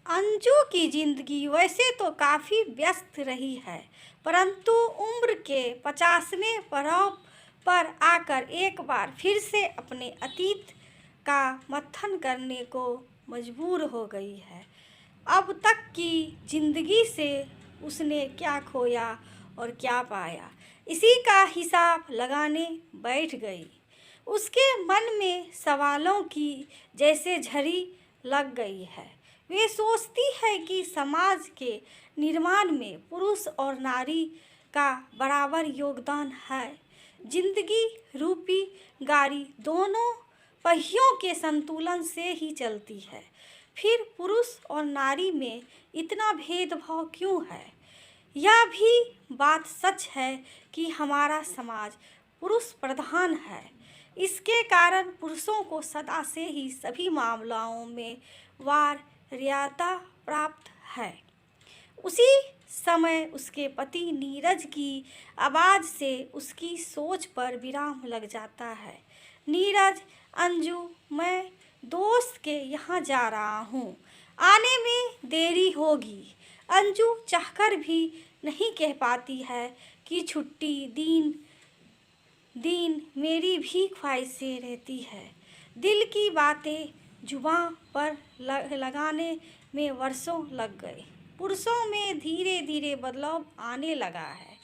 अंजू की जिंदगी वैसे तो काफ़ी व्यस्त रही है, परंतु उम्र के 50वें पड़ाव पर आकर एक बार फिर से अपने अतीत का मंथन करने को मजबूर हो गई है। अब तक की जिंदगी से उसने क्या खोया और क्या पाया, इसी का हिसाब लगाने बैठ गई। उसके मन में सवालों की जैसे झड़ी लग गई है। वे सोचती है कि समाज के निर्माण में पुरुष और नारी का बराबर योगदान है। जिंदगी रूपी गाड़ी दोनों पहियों के संतुलन से ही चलती है। फिर पुरुष और नारी में इतना भेदभाव क्यों है? यह भी बात सच है कि हमारा समाज पुरुष प्रधान है। इसके कारण पुरुषों को सदा से ही सभी मामलों में वरीयता प्राप्त है। उसी समय उसके पति नीरज की आवाज़ से उसकी सोच पर विराम लग जाता है। नीरज, अंजू, मैं दोस्त के यहाँ जा रहा हूँ, आने में देरी होगी। अंजू चाहकर भी नहीं कह पाती है कि छुट्टी दिन दिन मेरी भी ख्वाहिशें रहती है। दिल की बातें जुबां पर लगाने में वर्षों लग गए। पुरुषों में धीरे धीरे बदलाव आने लगा है,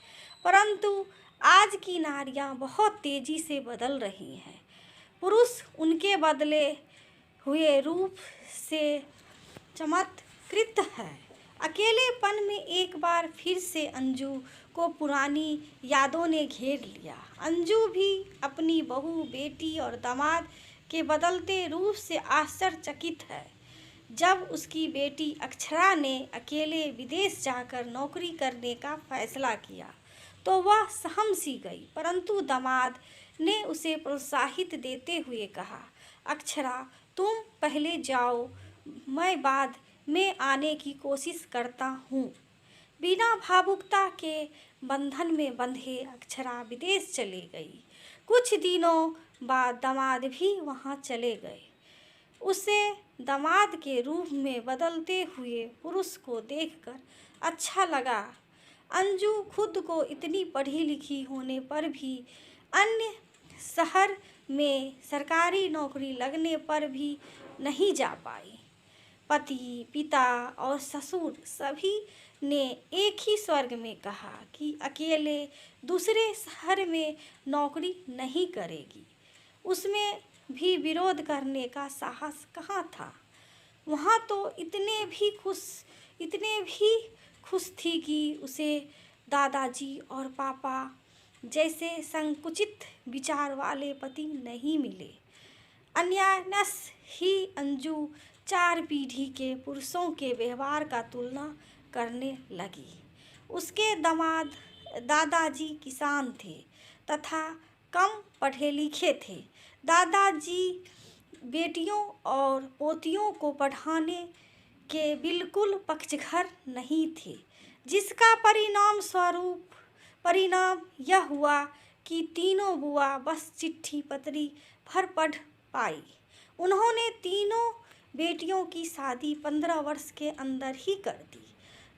परंतु आज की नारियां बहुत तेजी से बदल रही हैं। पुरुष उनके बदले हुए रूप से चमत्कृत है। अकेलेपन में एक बार फिर से अंजू को पुरानी यादों ने घेर लिया। अंजू भी अपनी बहू, बेटी और दामाद के बदलते रूप से आश्चर्यचकित है। जब उसकी बेटी अक्षरा ने अकेले विदेश जाकर नौकरी करने का फैसला किया तो वह सहम सी गई, परंतु दामाद ने उसे प्रोत्साहित देते हुए कहा, अक्षरा, तुम पहले जाओ, मैं बाद में आने की कोशिश करता हूँ। बिना भावुकता के बंधन में बंधे अक्षरा विदेश चली गई। कुछ दिनों बाद दामाद भी वहाँ चले गए। उसे दामाद के रूप में बदलते हुए पुरुष को देखकर अच्छा लगा। अंजू खुद को इतनी पढ़ी लिखी होने पर भी अन्य शहर में सरकारी नौकरी लगने पर भी नहीं जा पाई। पति, पिता और ससुर सभी ने एक ही स्वर में कहा कि अकेले दूसरे शहर में नौकरी नहीं करेगी। उसमें भी विरोध करने का साहस कहाँ था। वहाँ तो इतने भी खुश थी कि उसे दादाजी और पापा जैसे संकुचित विचार वाले पति नहीं मिले। अनायास ही अंजू 4 पीढ़ी के पुरुषों के व्यवहार का तुलना करने लगी। उसके दादाजी किसान थे तथा कम पढ़े लिखे थे। दादाजी बेटियों और पोतियों को पढ़ाने के बिल्कुल पक्षधर नहीं थे, जिसका परिणाम यह हुआ कि तीनों बुआ बस चिट्ठी पत्री भर पढ़ पाई। उन्होंने तीनों बेटियों की शादी 15 वर्ष के अंदर ही कर दी।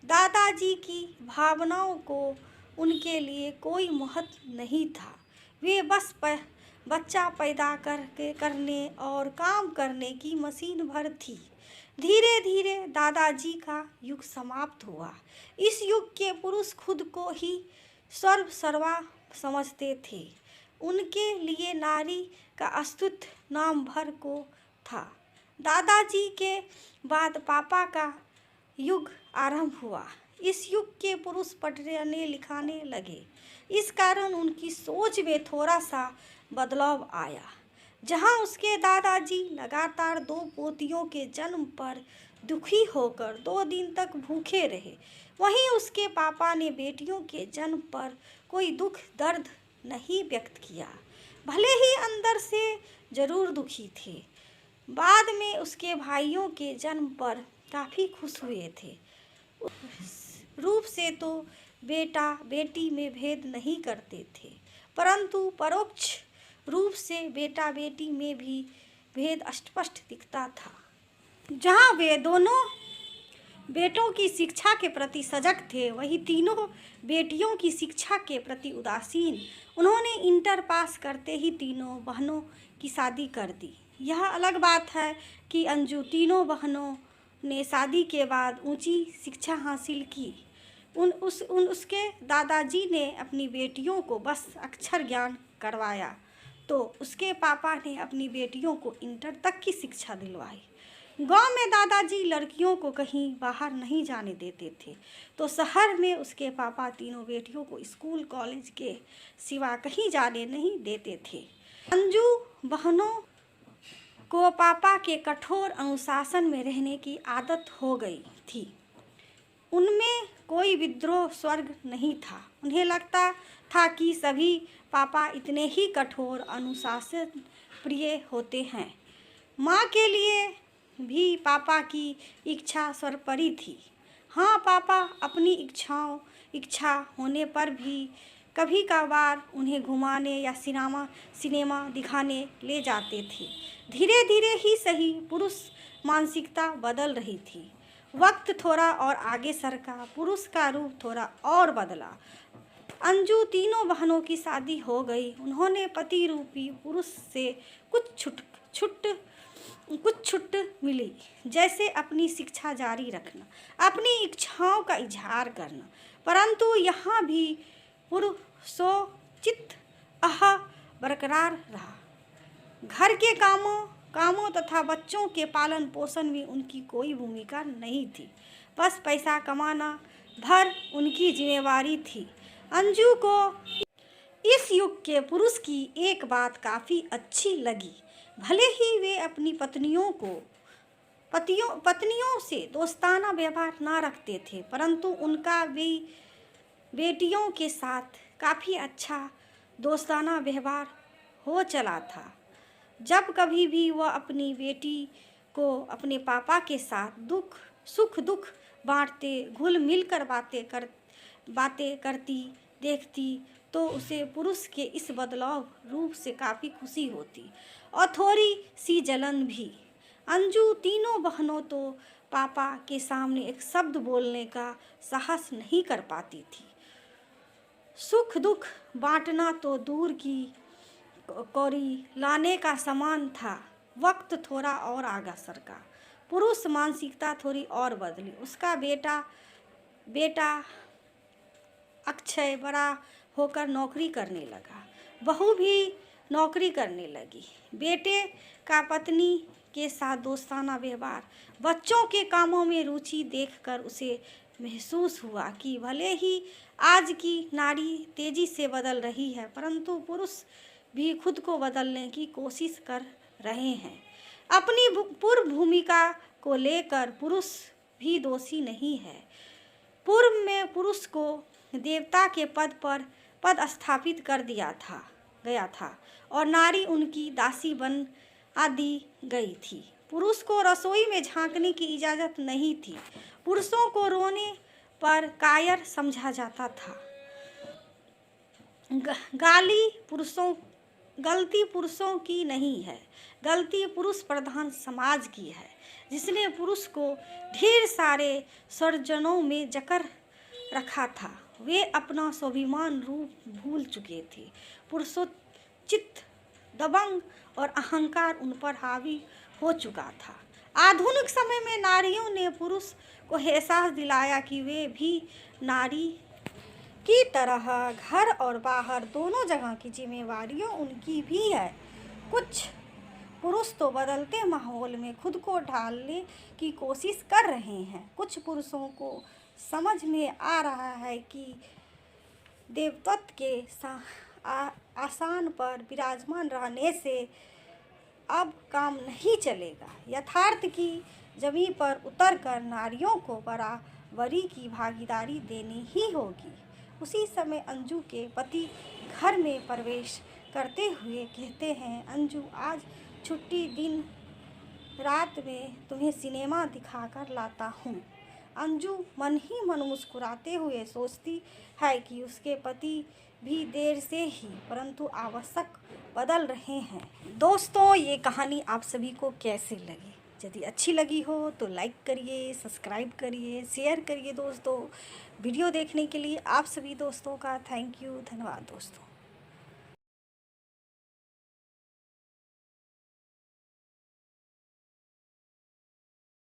दादाजी की भावनाओं को उनके लिए कोई महत्व नहीं था। वे बस बच्चा पैदा करने और काम करने की मशीन भर थी। धीरे धीरे दादाजी का युग समाप्त हुआ। इस युग के पुरुष खुद को ही सर्वा समझते थे। उनके लिए नारी का अस्तित्व नाम भर को था। दादाजी के बाद पापा का युग आरंभ हुआ। इस युग के पुरुष पढ़ने लिखने लगे। इस कारण उनकी सोच में थोड़ा सा बदलाव आया। जहां उसके दादाजी लगातार 2 पोतियों के जन्म पर दुखी होकर 2 दिन तक भूखे रहे, वहीं उसके पापा ने बेटियों के जन्म पर कोई दुख दर्द नहीं व्यक्त किया। भले ही अंदर से जरूर दुखी थे। बाद में उसके भाइयों के जन्म पर काफ़ी खुश हुए थे। रूप से तो बेटा बेटी में भेद नहीं करते थे, परंतु परोक्ष रूप से बेटा बेटी में भी भेद स्पष्ट दिखता था। जहाँ वे दोनों बेटों की शिक्षा के प्रति सजग थे, वही तीनों बेटियों की शिक्षा के प्रति उदासीन। उन्होंने इंटर पास करते ही तीनों बहनों की शादी कर दी। यह अलग बात है कि अंजू तीनों बहनों ने शादी के बाद ऊंची शिक्षा हासिल की। उसके दादाजी ने अपनी बेटियों को बस अक्षर ज्ञान करवाया, तो उसके पापा ने अपनी बेटियों को इंटर तक की शिक्षा दिलवाई। गांव में दादाजी लड़कियों को कहीं बाहर नहीं जाने देते थे, तो शहर में उसके पापा तीनों बेटियों को स्कूल कॉलेज के सिवा कहीं जाने नहीं देते थे। अंजू बहनों को पापा के कठोर अनुशासन में रहने की आदत हो गई थी। उनमें कोई विद्रोह स्वर्ग नहीं था। उन्हें लगता था कि सभी पापा इतने ही कठोर अनुशासन प्रिय होते हैं। माँ के लिए भी पापा की इच्छा सर्वोपरि थी। हाँ, पापा अपनी इच्छा होने पर भी कभी कभार उन्हें घुमाने या सिनेमा दिखाने ले जाते थे। धीरे धीरे ही सही, पुरुष मानसिकता बदल रही थी। वक्त थोड़ा और आगे सरका, पुरुष का रूप थोड़ा और बदला। अंजू तीनों बहनों की शादी हो गई। उन्होंने पति रूपी पुरुष से कुछ छूट मिली, जैसे अपनी शिक्षा जारी रखना, अपनी इच्छाओं का इजहार करना। परंतु यहाँ भी पुरुषोचित बरकरार रहा। घर के कामों तथा बच्चों के पालन पोषण में उनकी कोई भूमिका नहीं थी। बस पैसा कमाना भर उनकी जिम्मेवारी थी। अंजू को इस युग के पुरुष की एक बात काफ़ी अच्छी लगी। भले ही वे अपनी पत्नियों से दोस्ताना व्यवहार ना रखते थे, परंतु उनका भी बेटियों के साथ काफ़ी अच्छा दोस्ताना व्यवहार हो चला था। जब कभी भी वह अपनी बेटी को अपने पापा के साथ सुख दुख बांटते, घुल मिलकर बातें करती देखती, तो उसे पुरुष के इस बदलाव रूप से काफ़ी खुशी होती और थोड़ी सी जलन भी। अंजू तीनों बहनों तो पापा के सामने एक शब्द बोलने का साहस नहीं कर पाती थी। सुख दुख बांटना तो दूर की कौड़ी लाने का समान था। वक्त थोड़ा और आगे सरका, पुरुष मानसिकता थोड़ी और बदली। उसका बेटा अक्षय बड़ा होकर नौकरी करने लगा, बहू भी नौकरी करने लगी। बेटे का पत्नी के साथ दोस्ताना व्यवहार, बच्चों के कामों में रुचि देखकर उसे महसूस हुआ कि भले ही आज की नारी तेजी से बदल रही है, परंतु पुरुष भी खुद को बदलने की कोशिश कर रहे हैं। अपनी पूर्व भूमिका को लेकर पुरुष भी दोषी नहीं है। पूर्व में पुरुष को देवता के पद स्थापित कर गया था और नारी उनकी दासी बन दी गई थी। पुरुष को रसोई में झांकने की इजाज़त नहीं थी। पुरुषों को रोने पर कायर समझा जाता था। गलती पुरुषों की नहीं है, गलती पुरुष प्रधान समाज की है, जिसने पुरुष को ढेर सारे षड्यंत्रों में जकड़ रखा था। वे अपना स्वाभिमान रूप भूल चुके थे। पुरुषोचित दबंग और अहंकार उन पर हावी हो चुका था। आधुनिक समय में नारियों ने पुरुष को एहसास दिलाया कि वे भी नारी की तरह घर और बाहर दोनों जगह की जिम्मेवारियां उनकी भी है। कुछ पुरुष तो बदलते माहौल में खुद को ढालने की कोशिश कर रहे हैं। कुछ पुरुषों को समझ में आ रहा है कि देवत्व के आसन पर विराजमान रहने से अब काम नहीं चलेगा। यथार्थ की जमीन पर उतरकर नारियों को बराबरी की भागीदारी देनी ही होगी। उसी समय अंजू के पति घर में प्रवेश करते हुए कहते हैं, अंजू, आज छुट्टी दिन रात में तुम्हें सिनेमा दिखाकर लाता हूँ। अंजू मन ही मन मुस्कुराते हुए सोचती है कि उसके पति भी देर से ही परंतु आवश्यक बदल रहे हैं। दोस्तों, ये कहानी आप सभी को कैसे लगी? यदि अच्छी लगी हो तो लाइक करिए, सब्सक्राइब करिए, शेयर करिए दोस्तों। वीडियो देखने के लिए आप सभी दोस्तों का थैंक यू, धन्यवाद दोस्तों।